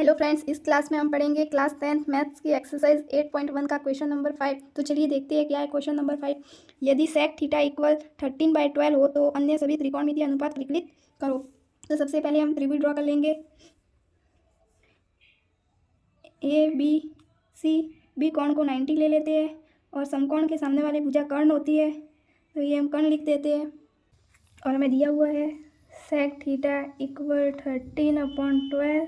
Hello friends, इस class में हम पढ़ेंगे क्लास 10th मैथ्स की एक्सरसाइज 8.1 का क्वेश्चन नंबर 5। तो चलिए देखते हैं क्या है क्वेश्चन नंबर 5। यदि सेक थीटा इक्वल 13/12 हो तो अन्य सभी त्रिकोणमितीय अनुपात विकलित करो। तो सबसे पहले हम त्रिभुज ड्रॉ कर लेंगे ए बी सी। बी कोण को 90 ले लेते हैं और समकोण के सामने वाली भुजा कर्ण होती है, तो ये हम कर्ण लिख देते हैं। और हमें दिया हुआ है सेक थीटा इक्वल 13/12।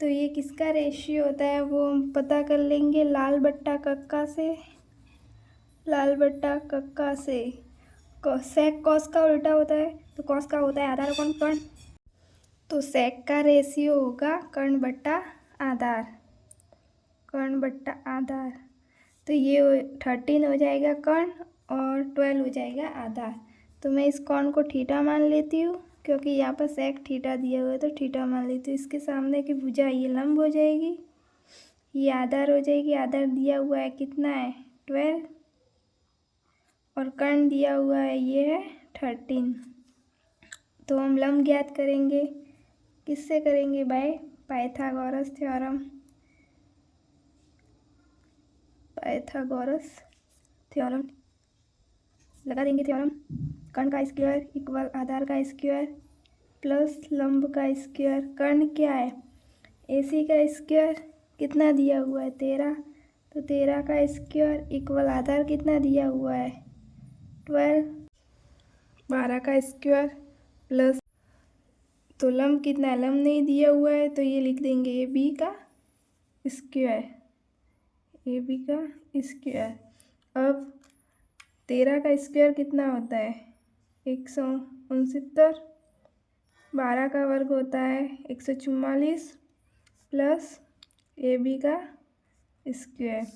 तो ये किसका रेशियो होता है वो हम पता कर लेंगे लाल बट्टा कक्का से। लाल बट्टा कक्का से सेक कॉस का उल्टा होता है, तो कॉस का होता है आधार अपॉन कर्ण। तो सेक का रेशियो होगा कर्ण बट्टा आधार। कर्ण बट्टा आधार, तो ये 13 हो जाएगा कर्ण और 12 हो जाएगा आधार। तो मैं इस कोण को थीटा मान लेती हूँ, क्योंकि यहाँ पर सेक थीटा दिया हुआ है तो थीटा मान लेती हूँ। इसके सामने की भुजा ये लंब हो जाएगी, ये आधार हो जाएगी। आधार दिया हुआ है कितना है 12 और कर्ण दिया हुआ है ये है 13। तो हम लंब ज्ञात करेंगे, किससे करेंगे? By Pythagoras theorem. Pythagoras theorem लगा देंगे। थ्योरम कर्ण का स्क्वायर इक्वल आधार का स्क्वायर प्लस लंब का स्क्वायर। कर्ण क्या है? AC का स्क्वायर कितना दिया हुआ है 13, तो 13 का स्क्वायर इक्वल आधार कितना दिया हुआ है 12, 12 का स्क्वायर प्लस, तो लंब कितना है? लंब नहीं दिया हुआ है तो ये लिख देंगे AB का स्क्वायर। AB का स्क्वायर। अब 13 का स्क्वायर कितना होता है 169, 12 का वर्ग होता है 144 प्लस AB का स्क्वायर।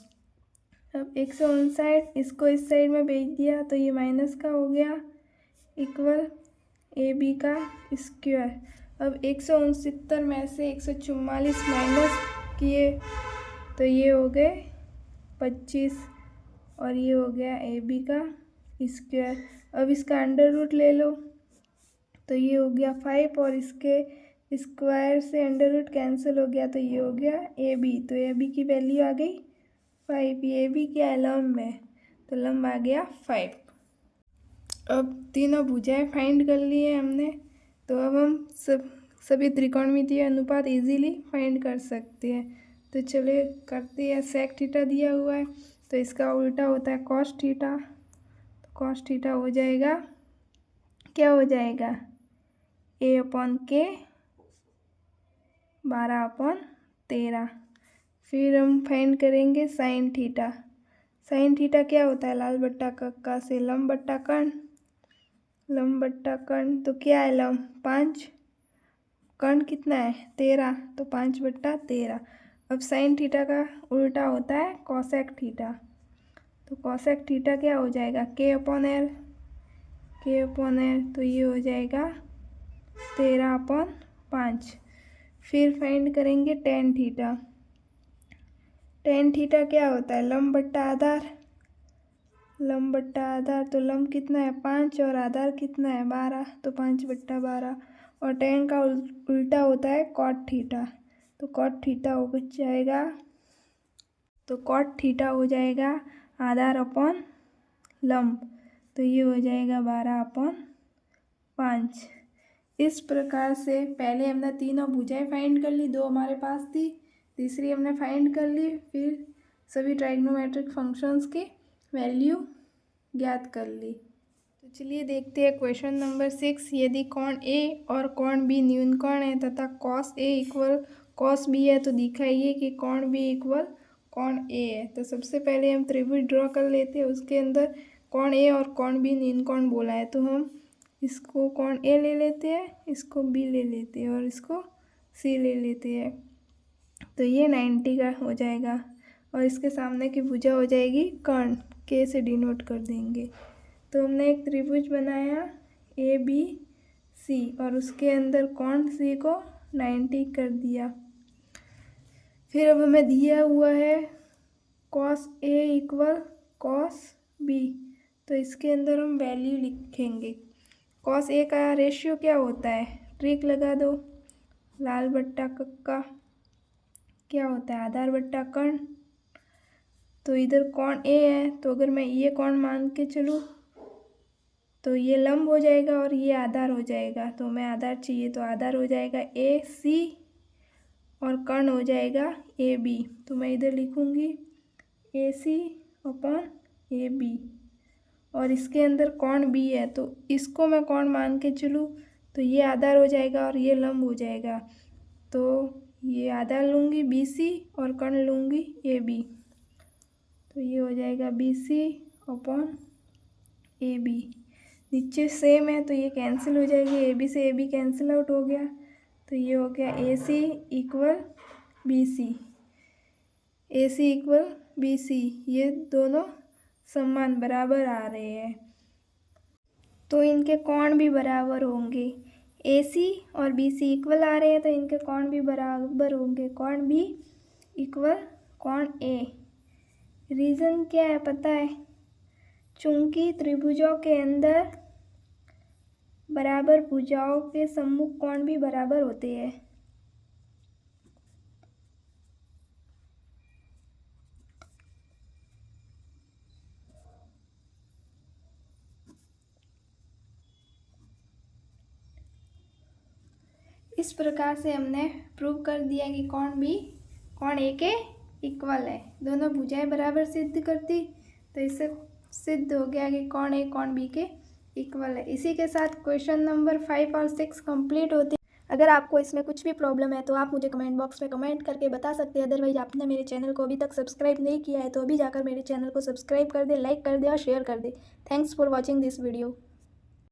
अब 159 इसको इस साइड में भेज दिया तो ये माइनस का हो गया इक्वल AB का स्क्वायर। अब 169 में से 144 माइनस किए तो ये हो गए 25 और ये हो गया AB का स्क्वायर। अब इसका अंडर रूट ले लो तो ये हो गया 5 और इसके स्क्वायर से अंडर रूट कैंसिल हो गया तो ये हो गया AB। तो AB की वैल्यू आ गई 5। ये AB क्या है? लंब है, तो लंब आ गया 5। अब तीनों भुजाएं फाइंड कर ली है हमने, तो अब हम सभी त्रिकोणमितीय अनुपात इजीली फाइंड कर सकते हैं। तो चलिए करते हैं। सेक थीटा दिया हुआ है तो इसका उल्टा होता है कॉस थीटा। तो कॉस थीटा हो जाएगा, क्या हो जाएगा A/K 12/13। फिर हम फाइंड करेंगे साइन थीटा। साइन थीटा क्या होता है? लाल बट्टा कक्का से लंब बट्टा कर्ण। लंब बट्टा कर्ण, तो क्या है लंब 5, कर्ण कितना है 13, तो 5/13। अब साइन थीटा का उल्टा होता है कॉसेक थीटा। तो कॉसेक थीटा क्या हो जाएगा K/L। K/L, तो ये हो जाएगा 13/5। फिर फाइंड करेंगे टेन थीटा। टेन थीटा क्या होता है? लंब बट्टा आधार। लंब बट्टा आधार, तो लंब कितना है 5 और आधार कितना है 12, तो 5/12। और टेन का उल्टा होता है कॉट थीटा। तो कॉट थीटा हो जाएगा, तो कॉट थीटा हो जाएगा आधार अपॉन लंब, तो ये हो जाएगा 12/5। इस प्रकार से पहले हमने तीनों भुजाएं फाइंड कर ली, दो हमारे पास थी, तीसरी हमने फाइंड कर ली। फिर सभी ट्राइग्नोमेट्रिक फंक्शंस की वैल्यू ज्ञात कर ली। तो चलिए देखते हैं क्वेश्चन नंबर 6। यदि कोण A और कोण B न्यून कोण है तथा cos A equal cos B है तो दिखाइए कि कोण B इक्वल कोण A है। तो सबसे पहले हम त्रिभुज ड्रॉ कर लेते हैं, उसके अंदर कोण A और कोण B न्यून कोण बोला है, तो हम इसको कोण A ले लेते हैं, इसको B ले लेते हैं और इसको C ले लेते हैं। तो ये 90 का हो जाएगा और इसके सामने की भुजा हो जाएगी कर्ण, K से डिनोट कर देंगे। तो हमने एक त्रिभुज बनाया ABC और उसके अंदर कोण C को 90 कर दिया। फिर अब हमें दिया हुआ है cos A equal cos B, तो इसके अंदर हम वैल्यू लिखेंगे। cos A का रेशियो क्या होता है? ट्रिक लगा दो, लाल बट्टा कक्का। क्या होता है, आधार बट्टा कर्ण। तो इधर कोण ए है, तो अगर मैं ये कोण मान के चलूँ तो ये लंब हो जाएगा और ये आधार हो जाएगा। तो मैं आधार चाहिए, तो आधार हो जाएगा ए सी और कर्ण हो जाएगा ए बी। तो मैं इधर लिखूँगी ए सी अपॉन ए बी, और इसके अंदर कोण बी है तो इसको मैं कोण मान के चलूँ तो ये आधार हो जाएगा और ये लंब हो जाएगा। तो ये आधार लूँगी बी सी और कर्ण लूँगी ए बी, तो ये हो जाएगा B C upon A B. नीचे सेम है तो ये कैंसिल हो जाएगी, ए बी से ए बी कैंसिल आउट हो गया, तो ये हो गया ए सी इक्वल बी सी। ए सी इक्वल बी सी, ये दोनों समान बराबर आ रहे हैं तो इनके कोण भी बराबर होंगे। ए सी और बी सी इक्वल आ रहे हैं तो इनके कोण भी बराबर होंगे। कोण बी इक्वल कोण ए। रीज़न क्या है पता है, चूंकि त्रिभुजों के अंदर बराबर भुजाओं के सम्मुख कोण भी बराबर होते हैं। इस प्रकार से हमने प्रूव कर दिया कि कोण बी कोण ए के इक्वल है। दोनों भुजाएं बराबर सिद्ध करती, तो इससे सिद्ध हो गया कि कोण ए कोण बी के इक्वल है। इसी के साथ क्वेश्चन नंबर 5 और 6 कंप्लीट होते हैं। अगर आपको इसमें कुछ भी प्रॉब्लम है तो आप मुझे कमेंट बॉक्स में कमेंट करके बता सकते हैं। अदरवाइज आपने मेरे चैनल को अभी तक सब्सक्राइब नहीं किया है तो अभी जाकर मेरे चैनल को सब्सक्राइब कर दे, लाइक कर दे और शेयर कर दे। Thanks for watching this video.